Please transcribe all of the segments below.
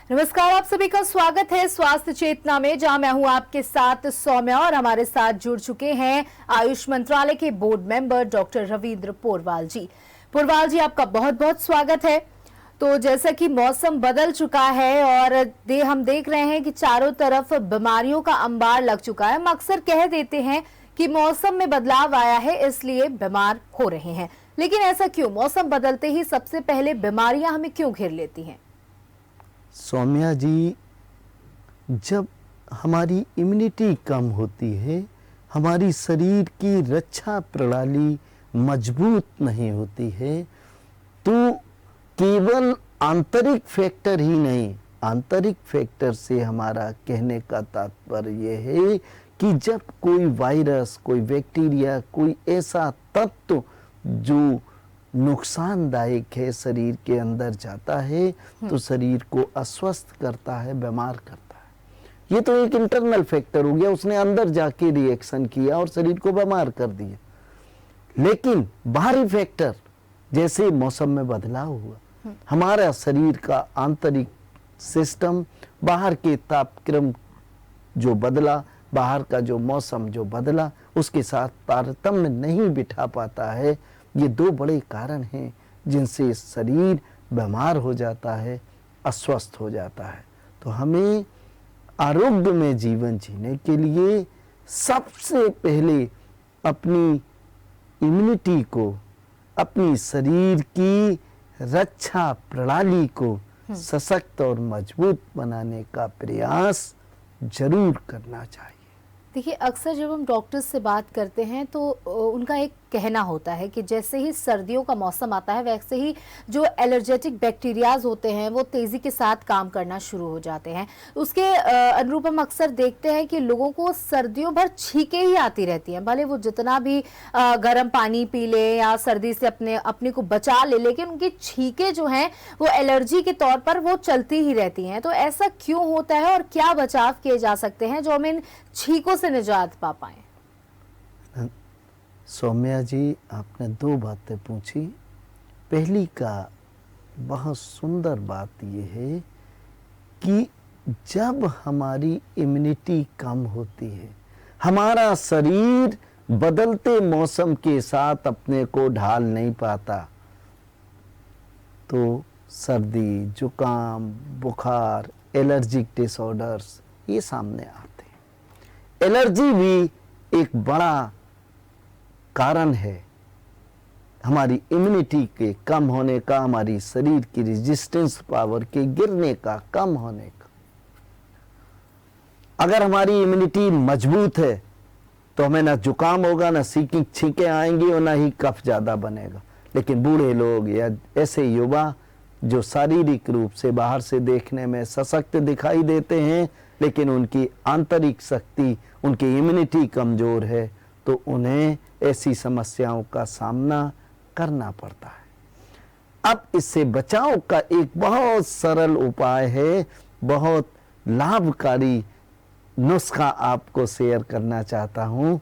नमस्कार, आप सभी का स्वागत है स्वास्थ्य चेतना में, जहां मैं हूं आपके साथ सौम्या और हमारे साथ जुड़ चुके हैं आयुष मंत्रालय के board member doctor Ravindra Porwal ji. Porwal ji, आपका बहुत बहुत स्वागत है। तो जैसा कि मौसम बदल चुका है और हम देख रहे हैं कि चारों तरफ बीमारियों का अंबार लग चुका है। हम अक्सर कह देते हैं कि मौसम में बदलाव आया है इसलिए बीमार हो रहे हैं, लेकिन ऐसा क्यों? मौसम बदलते ही सबसे पहले बीमारियां हमें क्यों घेर लेती हैं? सौम्या जी, जब हमारी इम्यूनिटी कम होती है, हमारी शरीर की रक्षा प्रणाली मजबूत नहीं होती है, तो केवल आंतरिक फैक्टर ही नहीं, आंतरिक फैक्टर से हमारा कहने का तात्पर्य यह है कि जब कोई वायरस, कोई बैक्टीरिया, कोई ऐसा तत्व जो नुकसानदायक है शरीर के अंदर जाता है तो शरीर को अस्वस्थ करता है, बीमार करता है। ये तो एक इंटरनल फैक्टर हो गया, उसने अंदर जाके रिएक्शन किया और शरीर को बीमार कर दिया। लेकिन बाहरी फैक्टर, जैसे मौसम में बदलाव हुआ, हमारा शरीर का आंतरिक सिस्टम, बाहर के तापक्रम जो बदला, बाहर का जो मौसम जो बदला, उसके साथ तारतम्य नहीं बिठा पाता है। ये दो बड़े कारण हैं जिनसे शरीर बीमार हो जाता है, अस्वस्थ हो जाता है। तो हमें आरोग्य में जीवन जीने के लिए सबसे पहले अपनी इम्यूनिटी को, अपनी शरीर की रक्षा प्रणाली को सशक्त और मजबूत बनाने का प्रयास जरूर करना चाहिए। देखिए, अक्सर जब हम डॉक्टर्स से बात करते हैं तो उनका एक कहना होता है कि जैसे ही सर्दियों का मौसम आता है वैसे ही जो एलर्जेटिक बैक्टीरियाज होते हैं वो तेज़ी के साथ काम करना शुरू हो जाते हैं। उसके अनुरूप हम अक्सर देखते हैं कि लोगों को सर्दियों भर छींकें ही आती रहती हैं, भले वो जितना भी गर्म पानी पी ले या सर्दी से अपने को बचा ले, लेकिन उनकी छींकें जो हैं वो एलर्जी के तौर पर वो चलती ही रहती हैं। तो ऐसा क्यों होता है और क्या बचाव किए जा सकते हैं जो हम इन छींकों से निजात पा पाएं? सौम्या जी, आपने दो बातें पूछी। पहली का बहुत सुंदर बात यह है कि जब हमारी इम्यूनिटी कम होती है, हमारा शरीर बदलते मौसम के साथ अपने को ढाल नहीं पाता, तो सर्दी, जुकाम, बुखार, एलर्जिक डिसऑर्डर्स ये सामने आते हैं। एलर्जी भी एक बड़ा कारण है हमारी इम्यूनिटी के कम होने का, हमारी शरीर की रेजिस्टेंस पावर के गिरने का, कम होने का। अगर हमारी इम्यूनिटी मजबूत है तो हमें ना जुकाम होगा, ना छींकें आएंगी और ना ही कफ ज्यादा बनेगा। लेकिन बूढ़े लोग या ऐसे युवा जो शारीरिक रूप से बाहर से देखने में सशक्त दिखाई देते हैं लेकिन उनकी आंतरिक शक्ति, उनकी इम्यूनिटी कमजोर है, तो उन्हें ऐसी समस्याओं का सामना करना पड़ता है। अब इससे बचाव का एक बहुत सरल उपाय है, बहुत लाभकारी नुस्खा आपको शेयर करना चाहता हूं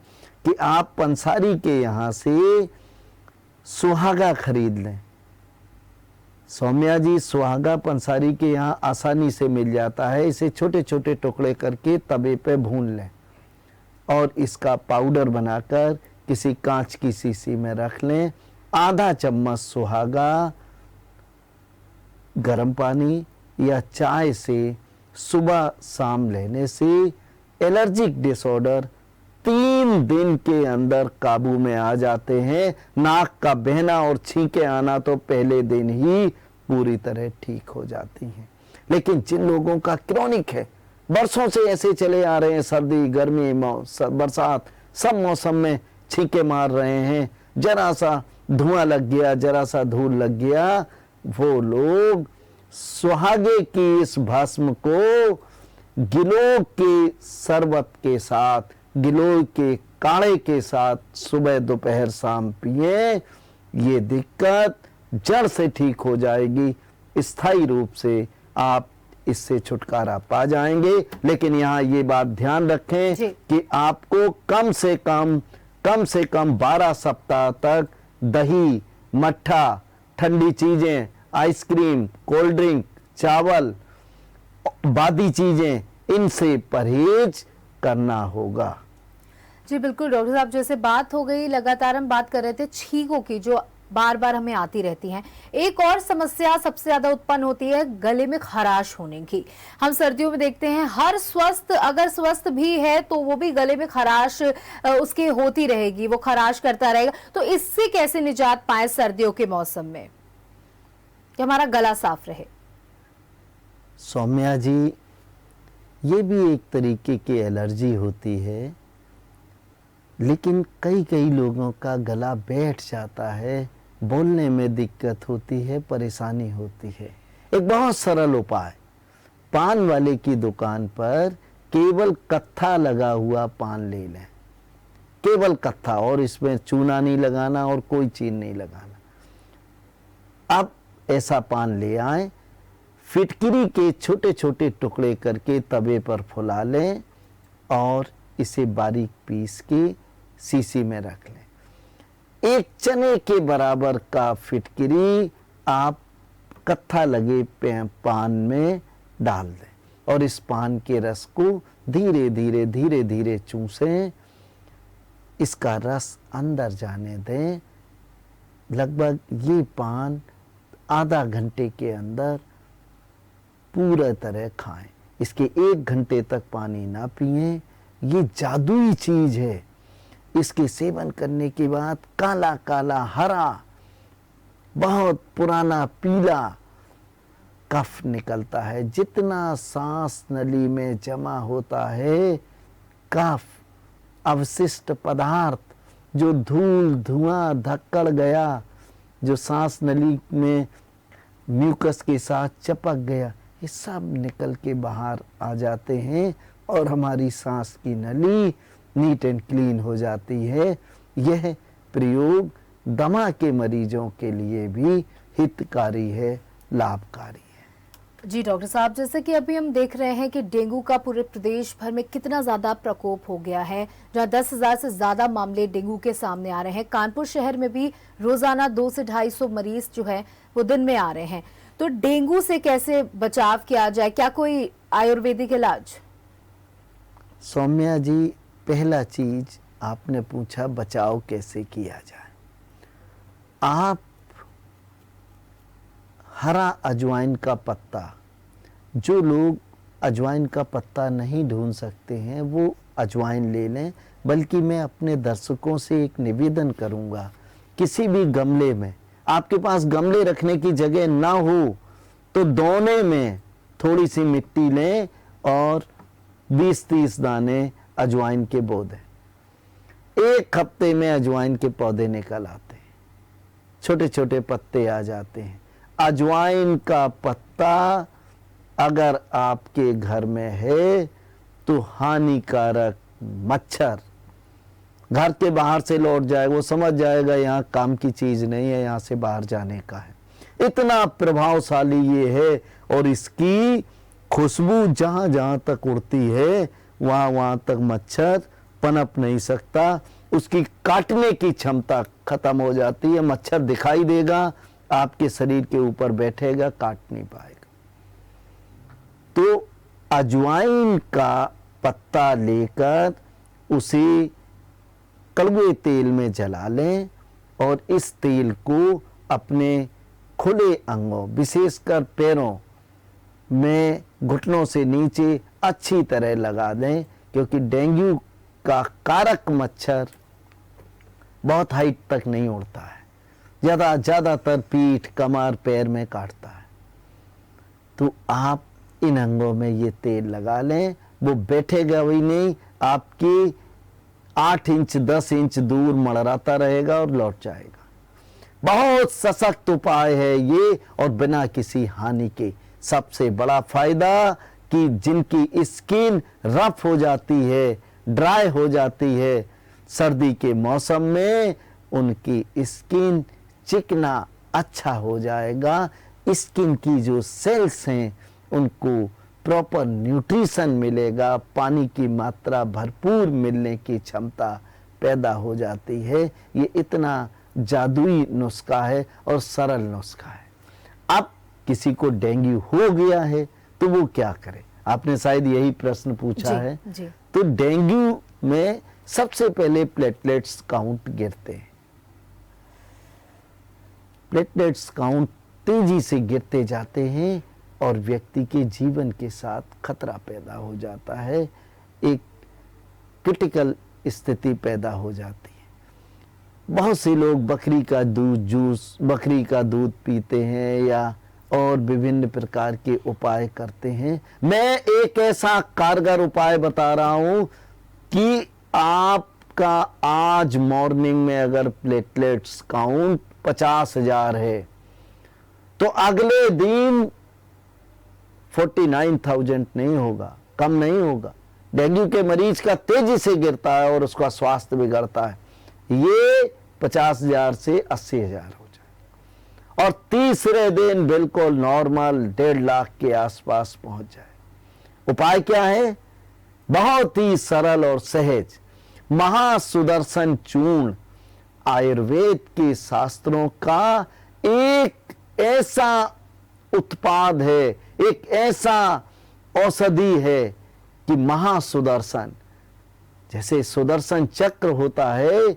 कि आप पंसारी के यहाँ से सुहागा खरीद लें। सौम्या जी, सुहागा पंसारी के यहाँ आसानी से मिल जाता है। इसे छोटे छोटे टुकड़े करके तवे पे भून लें और इसका पाउडर बनाकर किसी कांच की शीशी में रख लें। आधा चम्मच सुहागा गर्म पानी या चाय से सुबह शाम लेने से एलर्जिक डिसऑर्डर 3 दिन के अंदर काबू में आ जाते हैं। नाक का बहना और छींकें आना तो पहले दिन ही पूरी तरह ठीक हो जाती हैं। लेकिन जिन लोगों का क्रॉनिक है, बरसों से ऐसे चले आ रहे हैं, सर्दी, गर्मी, बरसात, सब मौसम में छींके मार रहे हैं, जरा सा धुआं लग गया, जरा सा धूल लग गया, वो लोग सुहागे की इस भस्म को गिलोय के शरबत के साथ, गिलोय के काढ़े के साथ सुबह, दोपहर, शाम पिए। ये दिक्कत जड़ से ठीक हो जाएगी। स्थायी रूप से आप इससे छुटकारा पा जाएंगे। लेकिन यहाँ ये बात ध्यान रखें कि आपको कम से कम 12 सप्ताह तक दही, मट्ठा, ठंडी चीजें, आइसक्रीम, कोल्ड ड्रिंक, चावल बादी चीजें, इनसे परहेज करना होगा। जी बिल्कुल डॉक्टर साहब, जैसे बात हो गई, लगातार हम बात कर रहे थे छींकों की जो बार बार हमें आती रहती हैं। एक और समस्या सबसे ज्यादा उत्पन्न होती है गले में खराश होने की। हम सर्दियों में देखते हैं हर स्वस्थ, अगर स्वस्थ भी है तो वो भी गले में खराश उसकी होती रहेगी, वो खराश करता रहेगा। तो इससे कैसे निजात पाए सर्दियों के मौसम में कि हमारा गला साफ रहे? सौम्या जी, ये भी एक तरीके की एलर्जी होती है, लेकिन कई कई लोगों का गला बैठ जाता है, बोलने में दिक्कत होती है, परेशानी होती है। एक बहुत सरल उपाय, पान वाले की दुकान पर केवल कत्था लगा हुआ पान ले लें, केवल कत्था, और इसमें चूना नहीं लगाना और कोई चीज नहीं लगाना। अब ऐसा पान ले आए, फिटकिरी के छोटे छोटे टुकड़े करके तवे पर फुला लें और इसे बारीक पीस के शीशी में रख लें। एक चने के बराबर का फिटकिरी आप कत्था लगे पान में डाल दें और इस पान के रस को धीरे धीरे धीरे धीरे चूसें। इसका रस अंदर जाने दें। लगभग ये पान आधा घंटे के अंदर पूरा तरह खाएं। इसके 1 घंटे तक पानी ना पिएं। ये जादुई चीज है। इसके सेवन करने के बाद काला काला हरा बहुत पुराना पीला कफ निकलता है। जितना सांस नली में जमा होता है कफ, अवशिष्ट पदार्थ, जो धूल धुआं धक्कड़ गया, जो सांस नली में म्यूकस के साथ चिपक गया, ये सब निकल के बाहर आ जाते हैं और हमारी सांस की नली नीट एंड क्लीन हो जाती है। यह प्रयोग दमा के मरीजों के लिए भी हितकारी है, लाभकारी है। जी डॉक्टर साहब, जैसे कि अभी हम देख रहे हैं कि डेंगू का पूरे प्रदेश भर में कितना ज्यादा प्रकोप हो गया है, जहां 10,000 से ज्यादा मामले डेंगू के सामने आ रहे हैं। कानपुर शहर में भी रोजाना 200 से 250 मरीज जो है वो दिन में आ रहे हैं। तो डेंगू से कैसे बचाव किया जाए? क्या कोई आयुर्वेदिक इलाज? सौम्या जी, पहला चीज आपने पूछा बचाव कैसे किया जाए। आप हरा अजवाइन का पत्ता, जो लोग अजवाइन का पत्ता नहीं ढूंढ सकते हैं वो अजवाइन ले लें। बल्कि मैं अपने दर्शकों से एक निवेदन करूंगा, किसी भी गमले में, आपके पास गमले रखने की जगह ना हो तो दोने में थोड़ी सी मिट्टी लें और 20-30 दाने अजवाइन के बो दें। 1 हफ्ते में अजवाइन के पौधे निकल आते हैं, छोटे छोटे पत्ते आ जाते हैं। अजवाइन का पत्ता अगर आपके घर में है तो हानिकारक मच्छर घर के बाहर से लौट जाए, वो समझ जाएगा यहाँ काम की चीज नहीं है, यहाँ से बाहर जाने का है। इतना प्रभावशाली ये है और इसकी खुशबू जहां जहां तक उड़ती है वहां वहां तक मच्छर पनप नहीं सकता। उसकी काटने की क्षमता खत्म हो जाती है। मच्छर दिखाई देगा, आपके शरीर के ऊपर बैठेगा, काट नहीं पाएगा। तो अजवाइन का पत्ता लेकर उसे कड़वे तेल में जला लें और इस तेल को अपने खुले अंगों, विशेषकर पैरों में घुटनों से नीचे अच्छी तरह लगा दें, क्योंकि डेंगू का कारक मच्छर बहुत हाइट तक नहीं उड़ता है, ज्यादातर पीठ, कमर, पैर में काटता है। तो आप इन अंगों में ये तेल लगा लें, वो बैठेगा वही नहीं, आपकी 8 इंच 10 इंच दूर मड़राता रहेगा और लौट जाएगा। बहुत सशक्त उपाय है ये और बिना किसी हानि के। सबसे बड़ा फायदा कि जिनकी स्किन रफ हो जाती है, ड्राई हो जाती है, सर्दी के मौसम में उनकी स्किन चिकना अच्छा हो जाएगा। स्किन की जो सेल्स हैं उनको प्रॉपर न्यूट्रिशन मिलेगा, पानी की मात्रा भरपूर मिलने की क्षमता पैदा हो जाती है। ये इतना जादुई नुस्खा है और सरल नुस्खा है। अब किसी को डेंगू हो गया है तो वो क्या करे? आपने शायद यही प्रश्न पूछा है। जी। तो डेंगू में सबसे पहले प्लेटलेट्स काउंट गिरते हैं। प्लेटलेट्स काउंट तेजी से गिरते जाते हैं और व्यक्ति के जीवन के साथ खतरा पैदा हो जाता है, एक क्रिटिकल स्थिति पैदा हो जाती है। बहुत से लोग बकरी का दूध जूस, बकरी का दूध पीते हैं या और विभिन्न प्रकार के उपाय करते हैं। मैं एक ऐसा कारगर उपाय बता रहा हूं कि आपका आज मॉर्निंग में अगर प्लेटलेट्स काउंट 50,000 है तो अगले दिन 49,000 नहीं होगा, कम नहीं होगा। डेंगू के मरीज का तेजी से गिरता है और उसका स्वास्थ्य बिगड़ता है। ये 50,000 से 80,000 हो जाए और तीसरे दिन बिल्कुल नॉर्मल 1.5 लाख के आसपास पहुंच जाए। उपाय क्या है? बहुत ही सरल और सहज। महासुदर्शन चूर्ण आयुर्वेद के शास्त्रों का एक ऐसा उत्पाद है, एक ऐसा औषधि है कि महासुदर्शन, जैसे सुदर्शन चक्र होता है,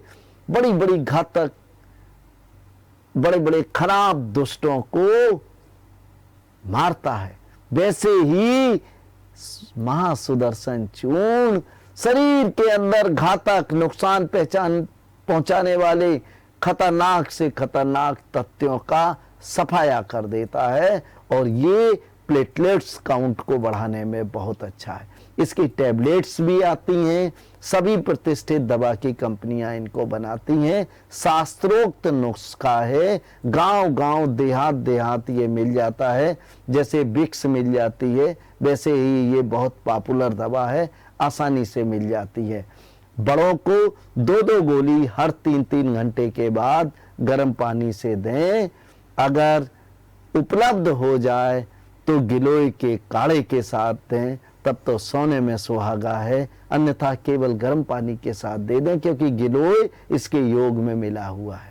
बड़ी बड़ी घातक, बड़े बड़े खराब दुष्टों को मारता है, वैसे ही महासुदर्शन चूर्ण शरीर के अंदर घातक, नुकसान पहुंचाने वाले खतरनाक से खतरनाक तथ्यों का सफाया कर देता है और ये प्लेटलेट्स काउंट को बढ़ाने में बहुत अच्छा है। इसकी टैबलेट्स भी आती हैं, सभी प्रतिष्ठित दवा की कंपनियां इनको बनाती हैं। शास्त्रोक्त नुस्खा है, गांव गांव देहात देहात ये मिल जाता है। जैसे विक्स मिल जाती है वैसे ही ये बहुत पॉपुलर दवा है, आसानी से मिल जाती है। बड़ों को 2-2 गोली हर 3-3 घंटे के बाद गर्म पानी से दें। अगर उपलब्ध हो जाए तो गिलोय के काढ़े के साथ दें, तब तो सोने में सुहागा है, अन्यथा केवल गर्म पानी के साथ दे दें, क्योंकि गिलोय इसके योग में मिला हुआ है।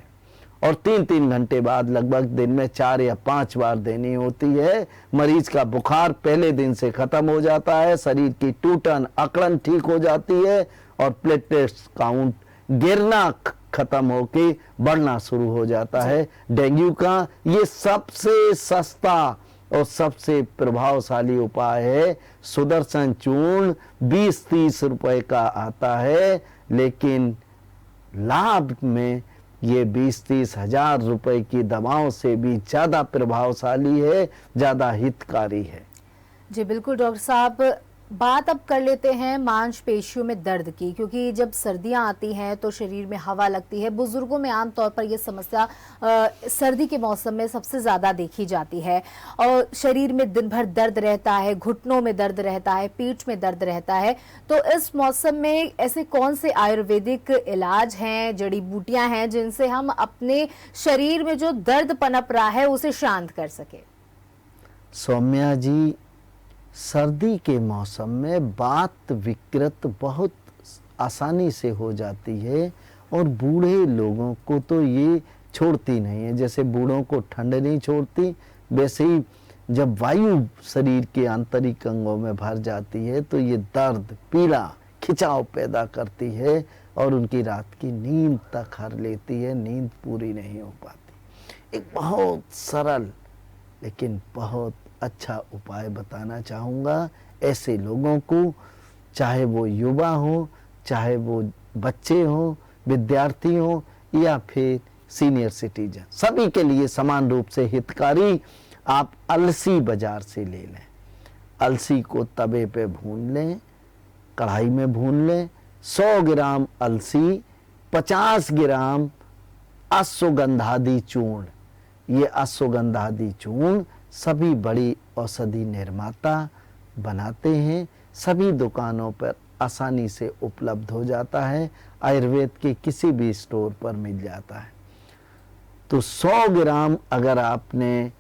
और 3-3 घंटे बाद लगभग दिन में 4 या 5 बार देनी होती है। मरीज का बुखार पहले दिन से खत्म हो जाता है, शरीर की टूटन अकड़न ठीक हो जाती है और प्लेटलेट्स काउंट गिरना खत्म होके बढ़ना शुरू हो जाता है। डेंगू का ये सबसे सस्ता और सबसे प्रभावशाली उपाय है। सुदर्शन चूर्ण 20-30 रुपए का आता है, लेकिन लाभ में ये 20-30 हजार रुपए की दवाओं से भी ज्यादा प्रभावशाली है, ज्यादा हितकारी है। जी बिल्कुल डॉक्टर साहब, बात अब कर लेते हैं मांसपेशियों में दर्द की, क्योंकि जब सर्दियां आती हैं तो शरीर में हवा लगती है। बुजुर्गों में आमतौर पर यह समस्या सर्दी के मौसम में सबसे ज़्यादा देखी जाती है और शरीर में दिन भर दर्द रहता है, घुटनों में दर्द रहता है, पीठ में दर्द रहता है। तो इस मौसम में ऐसे कौन से आयुर्वेदिक इलाज हैं, जड़ी बूटियां हैं जिनसे हम अपने शरीर में जो दर्द पनप रहा है उसे शांत कर सके? सौम्या जी, सर्दी के मौसम में वात विकृत बहुत आसानी से हो जाती है और बूढ़े लोगों को तो ये छोड़ती नहीं है। जैसे बूढ़ों को ठंड नहीं छोड़ती, वैसे ही जब वायु शरीर के आंतरिक अंगों में भर जाती है तो ये दर्द, पीड़ा, खिंचाव पैदा करती है और उनकी रात की नींद तक हर लेती है, नींद पूरी नहीं हो पाती। एक बहुत सरल लेकिन बहुत अच्छा उपाय बताना चाहूँगा ऐसे लोगों को, चाहे वो युवा हो, चाहे वो बच्चे हो, विद्यार्थी हो या फिर सीनियर सिटीजन, सभी के लिए समान रूप से हितकारी। आप अलसी बाजार से ले लें, अलसी को तवे पे भून लें, कढ़ाई में भून लें। 100 ग्राम अलसी, 50 ग्राम अश्वगंधादि चूर्ण। ये अश्वगंधादि चूर्ण सभी बड़ी औषधि निर्माता बनाते हैं, सभी दुकानों पर आसानी से उपलब्ध हो जाता है, आयुर्वेद के किसी भी स्टोर पर मिल जाता है। तो 100 ग्राम अगर आपने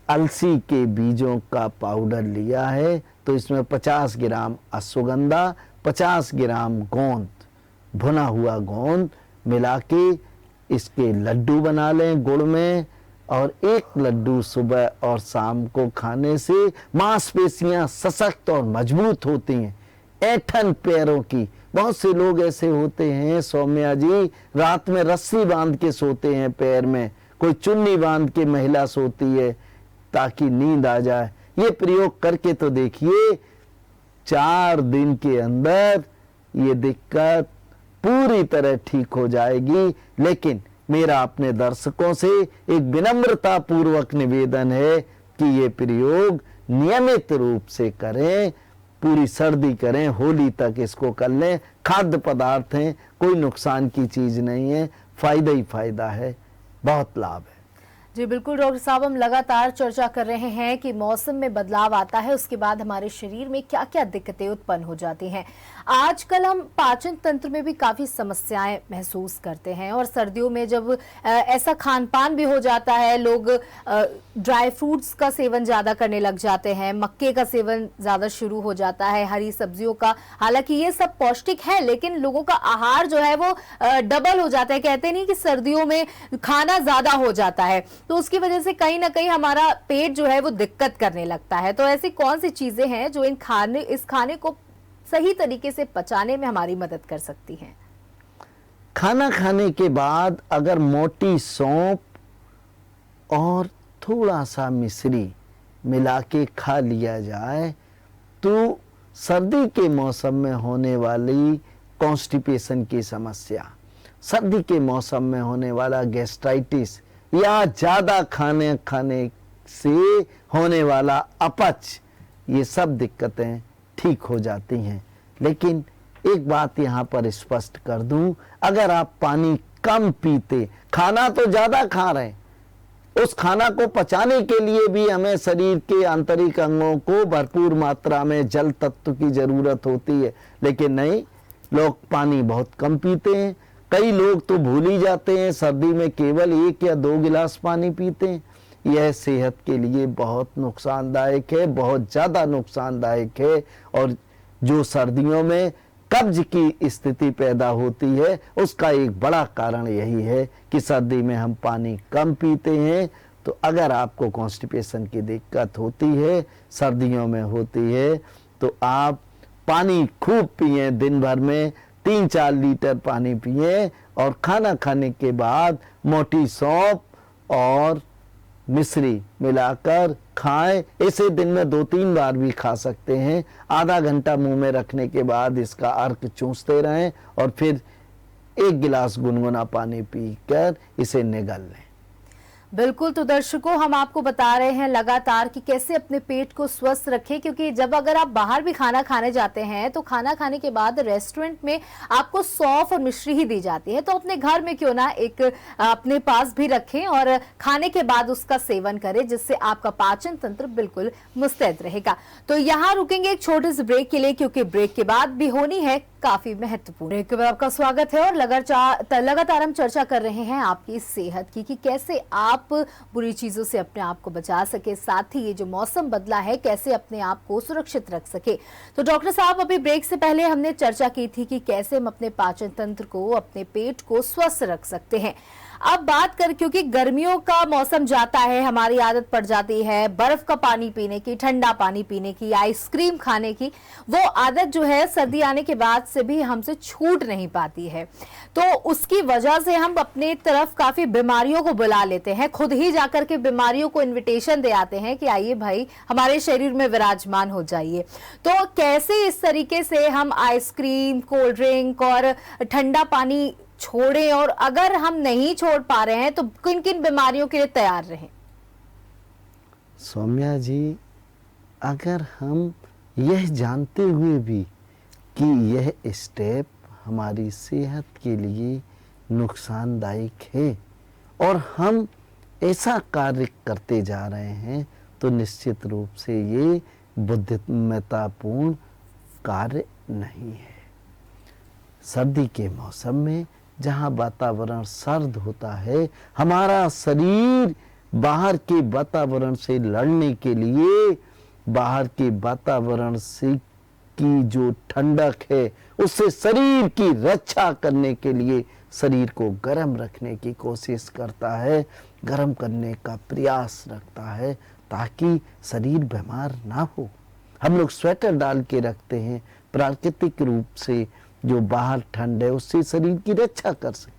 अलसी के बीजों का पाउडर लिया है तो इसमें 50 ग्राम अश्वगंधा, 50 ग्राम गोंद, भुना हुआ गोंद मिला के इसके लड्डू बना लें गुड़ में और एक लड्डू सुबह और शाम को खाने से मांसपेशियां सशक्त और मजबूत होती हैं। ऐंठन पैरों की, बहुत से लोग ऐसे होते हैं सौम्या जी, रात में रस्सी बांध के सोते हैं पैर में, कोई चुन्नी बांध के महिला सोती है ताकि नींद आ जाए। ये प्रयोग करके तो देखिए, 4 दिन के अंदर ये दिक्कत पूरी तरह ठीक हो जाएगी। लेकिन मेरा अपने दर्शकों से एक विनम्रता पूर्वक निवेदन है कि ये प्रयोग नियमित रूप से करें, पूरी सर्दी करें, होली तक इसको कर लें। खाद्य पदार्थ हैं, कोई नुकसान की चीज नहीं है, फायदा ही फायदा है, बहुत लाभ है। जी बिल्कुल डॉक्टर साहब, हम लगातार चर्चा कर रहे हैं कि मौसम में बदलाव आता है, उसके बाद हमारे शरीर में क्या क्या दिक्कतें उत्पन्न हो जाती हैं। आजकल हम पाचन तंत्र में भी काफ़ी समस्याएं महसूस करते हैं, और सर्दियों में जब ऐसा खान पान भी हो जाता है, लोग ड्राई फ्रूट्स का सेवन ज़्यादा करने लग जाते हैं, मक्के का सेवन ज़्यादा शुरू हो जाता है, हरी सब्जियों का। हालांकि ये सब पौष्टिक है, लेकिन लोगों का आहार जो है वो डबल हो जाता है। कहते नहीं कि सर्दियों में खाना ज़्यादा हो जाता है, तो उसकी वजह से कहीं ना कहीं हमारा पेट जो है वो दिक्कत करने लगता है। तो ऐसी कौन सी चीजें हैं जो इस खाने को सही तरीके से पचाने में हमारी मदद कर सकती हैं? खाना खाने के बाद अगर मोटी सौंफ और थोड़ा सा मिश्री मिला के खा लिया जाए तो सर्दी के मौसम में होने वाली कॉन्स्टिपेशन की समस्या, सर्दी के मौसम में होने वाला गैस्ट्राइटिस या ज़्यादा खाने से होने वाला अपच, ये सब दिक्कतें ठीक हो जाती हैं। लेकिन एक बात यहाँ पर स्पष्ट कर दूं, अगर आप पानी कम पीते, खाना तो ज़्यादा खा रहे हैं, उस खाना को पचाने के लिए भी हमें शरीर के आंतरिक अंगों को भरपूर मात्रा में जल तत्व की ज़रूरत होती है, लेकिन नहीं, लोग पानी बहुत कम पीते हैं। कई लोग तो भूल ही जाते हैं, सर्दी में केवल 1 या 2 गिलास पानी पीते हैं। यह सेहत के लिए बहुत नुकसानदायक है, बहुत ज़्यादा नुकसानदायक है। और जो सर्दियों में कब्ज की स्थिति पैदा होती है, उसका एक बड़ा कारण यही है कि सर्दी में हम पानी कम पीते हैं। तो अगर आपको कॉन्स्टिपेशन की दिक्कत होती है, सर्दियों में होती है, तो आप पानी खूब पिए, दिन भर में 3-4 लीटर पानी पिए, और खाना खाने के बाद मोटी सौंफ और मिश्री मिलाकर खाएं। इसे दिन में 2-3 बार भी खा सकते हैं। आधा घंटा मुंह में रखने के बाद इसका अर्क चूसते रहें और फिर 1 गिलास गुनगुना पानी पीकर इसे निगल लें। बिल्कुल, तो दर्शकों, हम आपको बता रहे हैं लगातार कि कैसे अपने पेट को स्वस्थ रखें, क्योंकि जब अगर आप बाहर भी खाना खाने जाते हैं तो खाना खाने के बाद रेस्टोरेंट में आपको सौंफ और मिश्री ही दी जाती है, तो अपने घर में क्यों ना एक अपने पास भी रखें और खाने के बाद उसका सेवन करें, जिससे आपका पाचन तंत्र बिल्कुल मुस्तैद रहेगा। तो यहाँ रुकेंगे एक छोटे से ब्रेक के लिए, क्योंकि ब्रेक के बाद भी होनी है काफी महत्वपूर्ण। ब्रेक के बाद आपका स्वागत है, और लगातार हम चर्चा कर रहे हैं आपकी सेहत की, कि कैसे आप बुरी चीजों से अपने आप को बचा सके, साथ ही ये जो मौसम बदला है कैसे अपने आप को सुरक्षित रख सके। तो डॉक्टर साहब, अभी ब्रेक से पहले हमने चर्चा की थी कि कैसे हम अपने पाचन तंत्र को, अपने पेट को स्वस्थ रख सकते हैं। अब बात कर, क्योंकि गर्मियों का मौसम जाता है, हमारी आदत पड़ जाती है बर्फ का पानी पीने की, ठंडा पानी पीने की, आइसक्रीम खाने की। वो आदत जो है सर्दी आने के बाद से भी हमसे छूट नहीं पाती है, तो उसकी वजह से हम अपने तरफ काफी बीमारियों को बुला लेते हैं, खुद ही जाकर के बीमारियों को इनविटेशन दे आते हैं कि आइए भाई हमारे शरीर में विराजमान हो जाइए। तो कैसे इस तरीके से हम आइसक्रीम, कोल्ड ड्रिंक और ठंडा पानी छोड़ें, और अगर हम नहीं छोड़ पा रहे हैं तो किन किन बीमारियों के लिए तैयार रहें? सौम्या जी, अगर हम यह जानते हुए भी कि यह स्टेप हमारी सेहत के लिए नुकसानदायक है और हम ऐसा कार्य करते जा रहे हैं, तो निश्चित रूप से ये बुद्धिमत्तापूर्ण कार्य नहीं है। सर्दी के मौसम में जहाँ वातावरण सर्द होता है, हमारा शरीर बाहर के वातावरण से लड़ने के लिए, बाहर के वातावरण से की जो ठंडक है उससे शरीर की रक्षा करने के लिए शरीर को गर्म रखने की कोशिश करता है, गर्म करने का प्रयास रखता है ताकि शरीर बीमार ना हो। हम लोग स्वेटर डाल के रखते हैं प्राकृतिक रूप से, जो बाहर ठंड है उससे शरीर की रक्षा कर सके,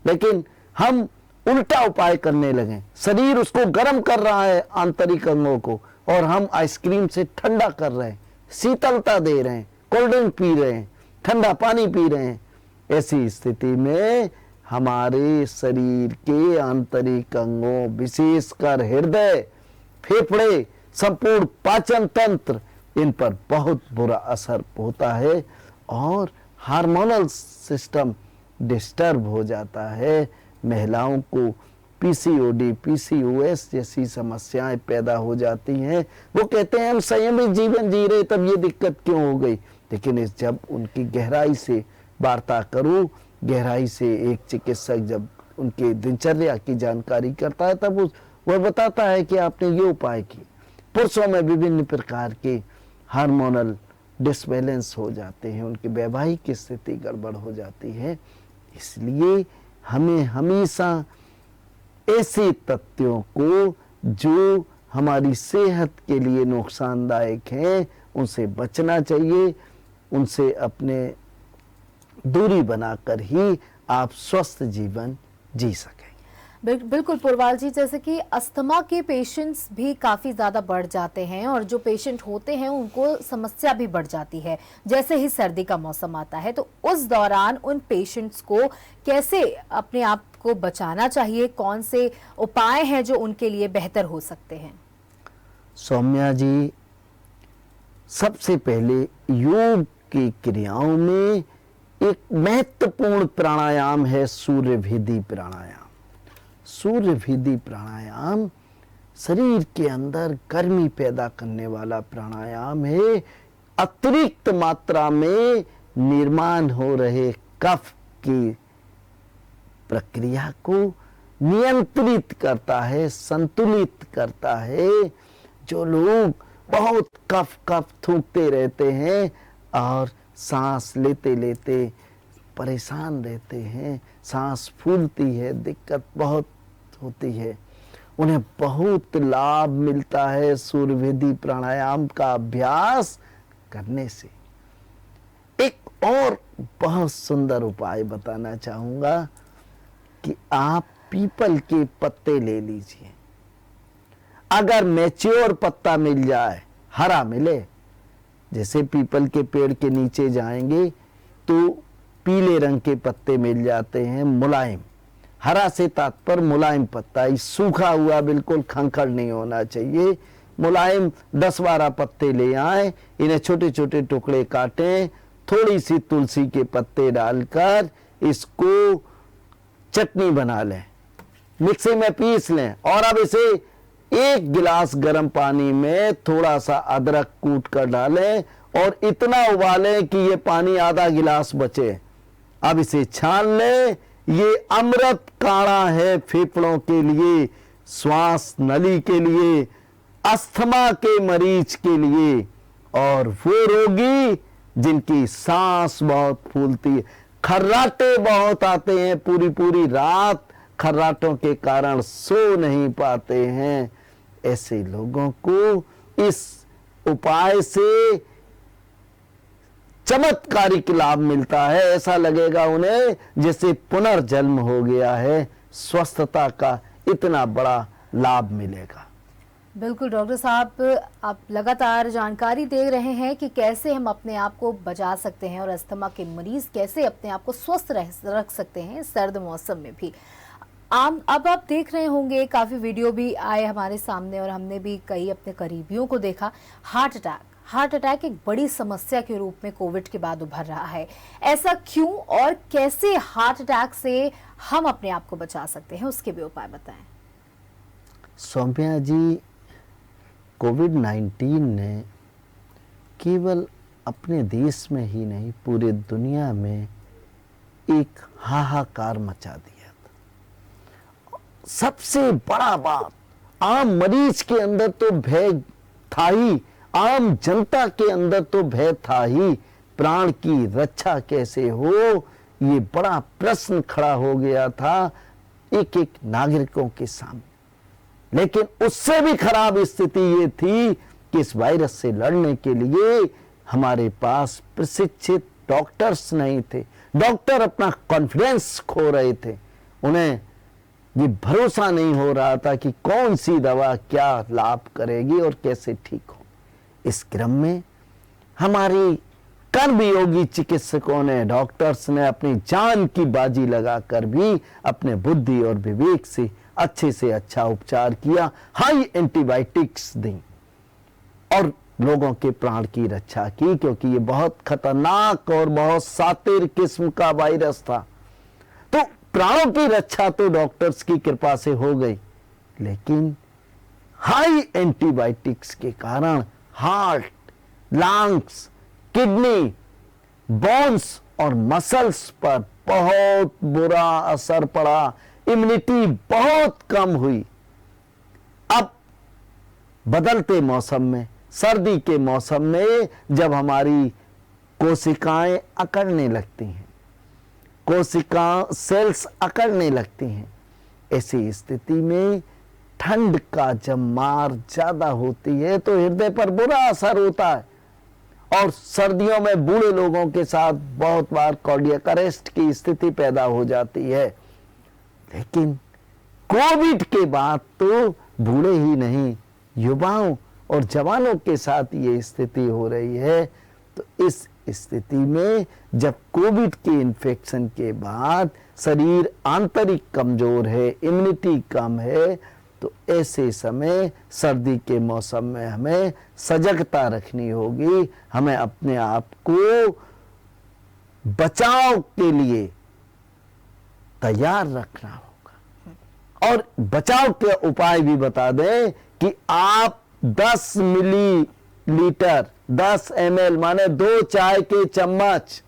लेकिन हम उल्टा उपाय करने लगे। शरीर उसको गर्म कर रहा है आंतरिक अंगों को, और हम आइसक्रीम से ठंडा कर रहे हैं, शीतलता दे रहे हैं, कोल्ड ड्रिंक पी रहे हैं, ठंडा पानी पी रहे हैं। ऐसी स्थिति में हमारे शरीर के आंतरिक अंगों, विशेषकर हृदय, फेफड़े, संपूर्ण पाचन तंत्र, इन पर बहुत बुरा असर होता है और हार्मोनल सिस्टम डिस्टर्ब हो जाता है। महिलाओं को पीसीओडी, पीसीओएस जैसी समस्याएं पैदा हो जाती हैं। वो कहते हैं हम संयमित जीवन जी रहे तब ये दिक्कत क्यों हो गई, लेकिन जब उनकी गहराई से वार्ता करूं, गहराई से एक चिकित्सक जब उनके दिनचर्या की जानकारी करता है तब वह बताता है कि आपने ये उपाय किए। पुरुषों में विभिन्न प्रकार के हार्मोनल डिसबैलेंस हो जाते हैं, उनकी वैवाहिक स्थिति गड़बड़ हो जाती है। इसलिए हमें हमेशा ऐसे तथ्यों को जो हमारी सेहत के लिए नुकसानदायक हैं उनसे बचना चाहिए। उनसे अपने दूरी बनाकर ही आप स्वस्थ जीवन जी सकें। बिल्कुल पुरवाल जी, जैसे कि अस्थमा के पेशेंट्स भी काफ़ी ज़्यादा बढ़ जाते हैं और जो पेशेंट होते हैं उनको समस्या भी बढ़ जाती है जैसे ही सर्दी का मौसम आता है, तो उस दौरान उन पेशेंट्स को कैसे अपने आप को बचाना चाहिए, कौन से उपाय हैं जो उनके लिए बेहतर हो सकते हैं? सौम्या जी, सबसे पहले योग की क्रियाओं में एक महत्वपूर्ण प्राणायाम है सूर्य भेदी प्राणायाम। सूर्य भेदी प्राणायाम शरीर के अंदर गर्मी पैदा करने वाला प्राणायाम है। अतिरिक्त मात्रा में निर्माण हो रहे कफ की प्रक्रिया को नियंत्रित करता है, संतुलित करता है। जो लोग बहुत कफ थूकते रहते हैं और सांस लेते लेते परेशान रहते हैं, सांस फूलती है, दिक्कत बहुत होती है, उन्हें बहुत लाभ मिलता है सूर्य भेदी प्राणायाम का अभ्यास करने से। एक और बहुत सुंदर उपाय बताना चाहूंगा कि आप पीपल के पत्ते ले लीजिए। अगर मैच्योर पत्ता मिल जाए, हरा मिले, जैसे पीपल के पेड़ के नीचे जाएंगे तो पीले रंग के पत्ते मिल जाते हैं, मुलायम। हरा से तात्पर्य मुलायम पत्ता, इस सूखा हुआ बिल्कुल खंखर नहीं होना चाहिए। मुलायम 10-12 पत्ते ले आए, इन्हें छोटे छोटे टुकड़े काटें, थोड़ी सी तुलसी के पत्ते डालकर इसको चटनी बना लें, मिक्सी में पीस लें, और अब इसे 1 गिलास गर्म पानी में थोड़ा सा अदरक कूट कर डालें और इतना उबालें कि ये पानी आधा गिलास बचे। अब इसे छान लें। ये अमृत काढ़ा है फेफड़ों के लिए, श्वास नली के लिए, अस्थमा के मरीज के लिए, और वो रोगी जिनकी सांस बहुत फूलती है, खर्राटे बहुत आते हैं, पूरी पूरी रात खर्राटों के कारण सो नहीं पाते हैं, ऐसे लोगों को इस उपाय से चमत्कारिक लाभ मिलता है। ऐसा लगेगा उन्हें जैसे पुनर्जन्म हो गया है, स्वस्थता का इतना बड़ा लाभ मिलेगा। बिल्कुल डॉक्टर साहब, आप लगातार जानकारी दे रहे हैं कि कैसे हम अपने आप को बचा सकते हैं और अस्थमा के मरीज कैसे अपने आप को स्वस्थ रख सकते हैं सर्द मौसम में भी। अब आप देख रहे होंगे काफ़ी वीडियो भी आए हमारे सामने और हमने भी कई अपने करीबियों को देखा। हार्ट अटैक एक बड़ी समस्या के रूप में कोविड के बाद उभर रहा है। ऐसा क्यों और कैसे हार्ट अटैक से हम अपने आप को बचा सकते हैं, उसके भी उपाय बताएं। सौम्या जी, कोविड-19 ने केवल अपने देश में ही नहीं पूरे दुनिया में एक हाहाकार मचा दिया था। सबसे बड़ा बात, आम मरीज के अंदर तो भय था ही, आम जनता के अंदर तो भय था ही। प्राण की रक्षा कैसे हो, ये बड़ा प्रश्न खड़ा हो गया था एक एक नागरिकों के सामने। लेकिन उससे भी खराब स्थिति ये थी कि इस वायरस से लड़ने के लिए हमारे पास प्रशिक्षित डॉक्टर्स नहीं थे। डॉक्टर अपना कॉन्फिडेंस खो रहे थे, उन्हें ये भरोसा नहीं हो रहा था कि कौन सी दवा क्या लाभ करेगी और कैसे ठीक हो। इस क्रम में हमारी कर्मयोगी चिकित्सकों ने, डॉक्टर्स ने अपनी जान की बाजी लगाकर भी अपने बुद्धि और विवेक से अच्छा उपचार किया, हाई एंटीबायोटिक्स दी और लोगों के प्राण की रक्षा की, क्योंकि ये बहुत खतरनाक और बहुत सातिर किस्म का वायरस था। तो प्राणों की रक्षा तो डॉक्टर्स की कृपा से हो गई, लेकिन हाई एंटीबायोटिक्स के कारण हार्ट, लंग्स, किडनी, बोन्स और मसल्स पर बहुत बुरा असर पड़ा। इम्यूनिटी बहुत कम हुई। अब बदलते मौसम में, सर्दी के मौसम में जब हमारी कोशिकाएं अकड़ने लगती हैं, कोशिका सेल्स अकड़ने लगती हैं, ऐसी स्थिति में ठंड का जब मार ज्यादा होती है तो हृदय पर बुरा असर होता है और सर्दियों में बूढ़े लोगों के साथ बहुत बार कार्डियक अरेस्ट की स्थिति पैदा हो जाती है। लेकिन कोविड के बाद तो बूढ़े ही नहीं, युवाओं और जवानों के साथ ये स्थिति हो रही है। तो इस स्थिति में जब कोविड के इन्फेक्शन के बाद शरीर आंतरिक कमजोर है, इम्यूनिटी कम है, तो ऐसे समय सर्दी के मौसम में हमें सजगता रखनी होगी। हमें अपने आप को बचाव के लिए तैयार रखना होगा। और बचाव के उपाय भी बता दें कि आप 10 मिलीलीटर 10 ml माने 2 चाय के चम्मच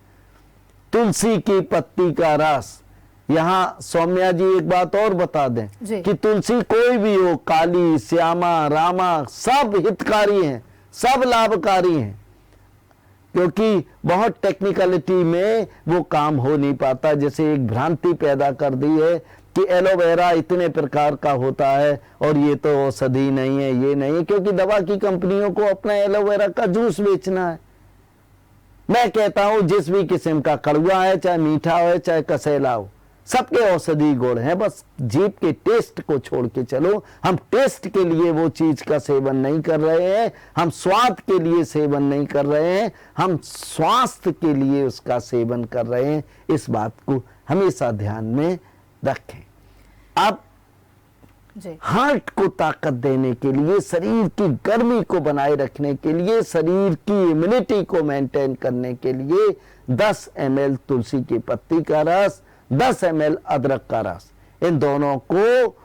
तुलसी की पत्ती का रस। यहाँ सौम्या जी एक बात और बता दें कि तुलसी कोई भी हो, काली, श्यामा, रामा, सब हितकारी हैं, सब लाभकारी हैं, क्योंकि बहुत टेक्निकलिटी में वो काम हो नहीं पाता। जैसे एक भ्रांति पैदा कर दी है कि एलोवेरा इतने प्रकार का होता है और ये तो औषधि नहीं है, ये नहीं, क्योंकि दवा की कंपनियों को अपना एलोवेरा का जूस बेचना है। मैं कहता हूं जिस भी किस्म का, कड़वा है चाहे मीठा हो चाहे कसैला हो, सबके औषधि गुण है। बस जीभ के टेस्ट को छोड़ के चलो। हम टेस्ट के लिए वो चीज का सेवन नहीं कर रहे हैं, हम स्वाद के लिए सेवन नहीं कर रहे हैं, हम स्वास्थ्य के लिए उसका सेवन कर रहे हैं। इस बात को हमेशा ध्यान में रखें। अब हार्ट को ताकत देने के लिए, शरीर की गर्मी को बनाए रखने के लिए, शरीर की इम्यूनिटी को मेंटेन करने के लिए 10 ml तुलसी की पत्ती का रस, 10 ml अदरक का रस, इन दोनों को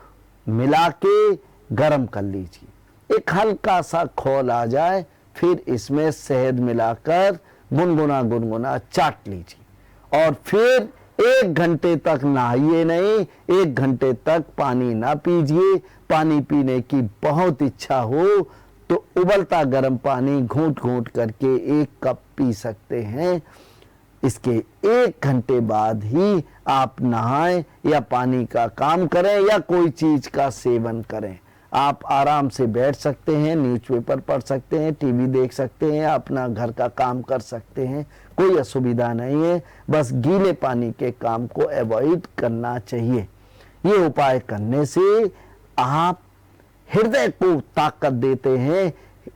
मिला के गर्म कर लीजिए। एक हल्का सा खौल आ जाए, फिर इसमें शहद मिलाकर गुनगुना गुनगुना चाट लीजिए और फिर 1 घंटे तक नहाइए नहीं, 1 घंटे तक पानी ना पीजिए। पानी पीने की बहुत इच्छा हो तो उबलता गर्म पानी घूंट घूंट करके 1 कप पी सकते हैं। इसके 1 घंटे बाद ही आप नहाएं या पानी का काम करें या कोई चीज का सेवन करें। आप आराम से बैठ सकते हैं, न्यूज़पेपर पढ़ सकते हैं, टीवी देख सकते हैं, अपना घर का काम कर सकते हैं, कोई असुविधा नहीं है। बस गीले पानी के काम को अवॉइड करना चाहिए। ये उपाय करने से आप हृदय को ताकत देते हैं।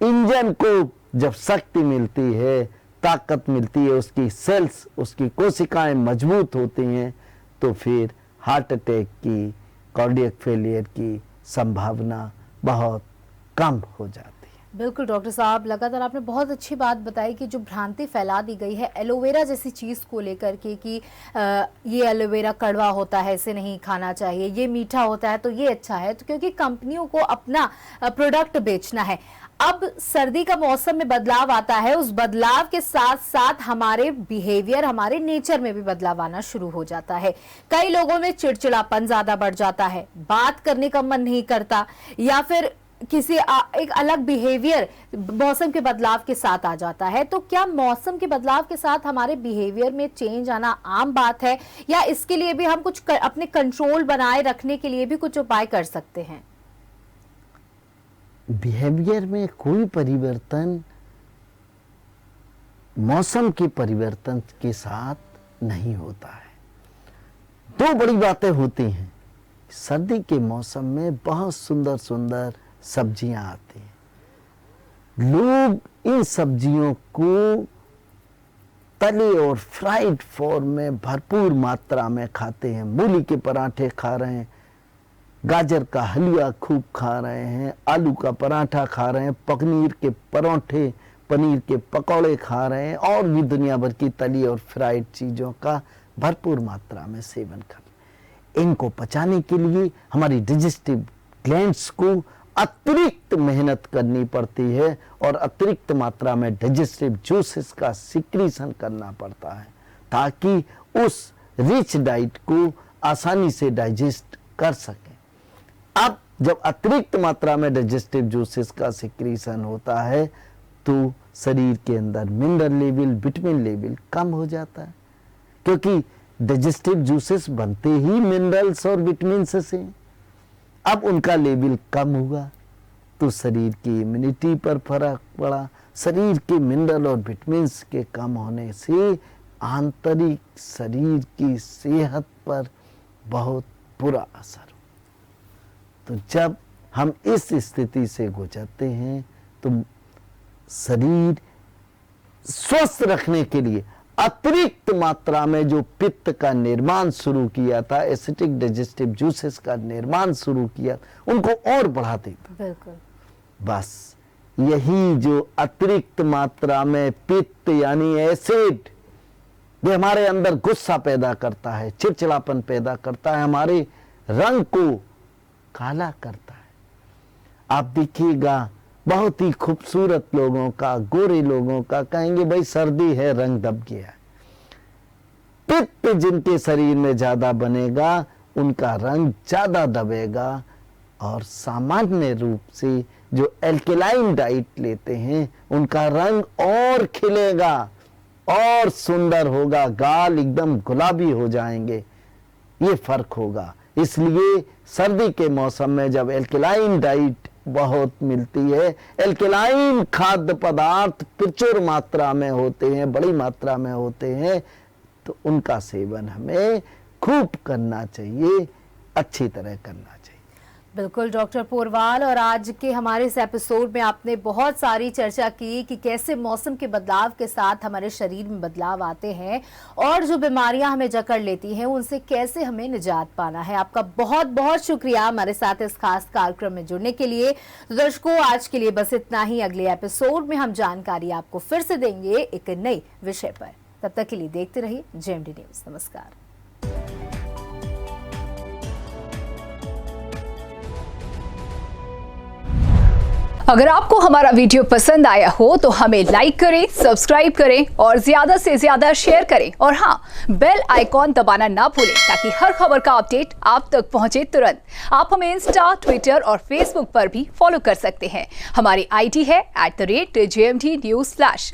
इंजन को जब शक्ति मिलती है, ताकत मिलती है, उसकी सेल्स, उसकी कोशिकाएं मजबूत होती हैं, तो फिर हार्ट अटैक की, कार्डियक फेलियर की संभावना बहुत कम हो जाती है। बिल्कुल डॉक्टर साहब, लगातार आपने बहुत अच्छी बात बताई कि जो भ्रांति फैला दी गई है एलोवेरा जैसी चीज़ को लेकर के कि ये एलोवेरा कड़वा होता है, इसे नहीं खाना चाहिए, ये मीठा होता है तो ये अच्छा है, तो क्योंकि कंपनियों को अपना प्रोडक्ट बेचना है। अब सर्दी का मौसम में बदलाव आता है, उस बदलाव के साथ साथ हमारे बिहेवियर, हमारे नेचर में भी बदलाव आना शुरू हो जाता है। कई लोगों में चिड़चिड़ापन ज्यादा बढ़ जाता है, बात करने का मन नहीं करता, या फिर एक अलग बिहेवियर मौसम के बदलाव के साथ आ जाता है। तो क्या मौसम के बदलाव के साथ हमारे बिहेवियर में चेंज आना आम बात है, या इसके लिए भी हम कुछ अपने कंट्रोल बनाए रखने के लिए भी कुछ उपाय कर सकते हैं? बिहेवियर में कोई परिवर्तन मौसम के परिवर्तन के साथ नहीं होता है। दो बड़ी बातें होती हैं। सर्दी के मौसम में बहुत सुंदर सुंदर सब्जियां आती हैं। लोग इन सब्जियों को तले और फ्राइड फॉर्म में भरपूर मात्रा में खाते हैं। मूली के पराठे खा रहे हैं, गाजर का हलवा खूब खा रहे हैं, आलू का पराठा खा रहे हैं, पनीर के परोठे, पनीर के पकौड़े खा रहे हैं, और भी दुनिया भर की तली और फ्राइड चीज़ों का भरपूर मात्रा में सेवन कर रहे हैं। इनको पचाने के लिए हमारी डाइजेस्टिव ग्लैंड्स को अतिरिक्त मेहनत करनी पड़ती है और अतिरिक्त मात्रा में डाइजेस्टिव जूसेस का सिक्रीशन करना पड़ता है, ताकि उस रिच डाइट को आसानी से डाइजेस्ट कर सके। अब जब अतिरिक्त मात्रा में डाइजेस्टिव जूसेस का सिक्रीशन होता है तो शरीर के अंदर मिनरल लेवल, विटामिन लेवल कम हो जाता है, क्योंकि डाइजेस्टिव जूसेस बनते ही मिनरल्स और विटामिन से। अब उनका लेवल कम हुआ तो शरीर की इम्यूनिटी पर फर्क पड़ा। शरीर के मिनरल और विटामिन के कम होने से आंतरिक शरीर की सेहत पर बहुत बुरा असर हो। तो जब हम इस स्थिति से गुजरते हैं तो शरीर स्वस्थ रखने के लिए अतिरिक्त मात्रा में जो पित्त का निर्माण शुरू किया था, एसिडिक डाइजेस्टिव जूसेस का निर्माण शुरू किया, उनको और बढ़ा देता। बिल्कुल। बस यही जो अतिरिक्त मात्रा में पित्त यानी एसिड, ये हमारे अंदर गुस्सा पैदा करता है, चिड़चिड़ापन पैदा करता है, हमारे रंग को काला करता है। आप देखिएगा बहुत ही खूबसूरत लोगों का, गोरे लोगों का, कहेंगे भाई सर्दी है, रंग दब गया है। पित्त जिनके शरीर में ज्यादा बनेगा उनका रंग ज्यादा दबेगा, और सामान्य रूप से जो एल्कलाइन डाइट लेते हैं उनका रंग और खिलेगा और सुंदर होगा, गाल एकदम गुलाबी हो जाएंगे। ये फर्क होगा। इसलिए सर्दी के मौसम में जब एल्कलाइन डाइट बहुत मिलती है, एल्कलाइन खाद्य पदार्थ प्रचुर मात्रा में होते हैं, बड़ी मात्रा में होते हैं, तो उनका सेवन हमें खूब करना चाहिए, अच्छी तरह करना चाहिए। बिल्कुल डॉक्टर पोरवाल, और आज के हमारे इस एपिसोड में आपने बहुत सारी चर्चा की कि कैसे मौसम के बदलाव के साथ हमारे शरीर में बदलाव आते हैं और जो बीमारियां हमें जकड़ लेती हैं उनसे कैसे हमें निजात पाना है। आपका बहुत बहुत शुक्रिया हमारे साथ इस खास कार्यक्रम में जुड़ने के लिए। तो दर्शकों, आज के लिए बस इतना ही। अगले एपिसोड में हम जानकारी आपको फिर से देंगे एक नए विषय पर। तब तक के लिए देखते रहिए जेएमडी न्यूज। नमस्कार। अगर आपको हमारा वीडियो पसंद आया हो तो हमें लाइक करें, सब्सक्राइब करें और ज्यादा से ज्यादा शेयर करें, और हाँ, बेल आइकॉन दबाना ना भूलें ताकि हर खबर का अपडेट आप तक पहुंचे तुरंत। आप हमें इंस्टा, ट्विटर और फेसबुक पर भी फॉलो कर सकते हैं। हमारी आईडी है @JMD News Flash।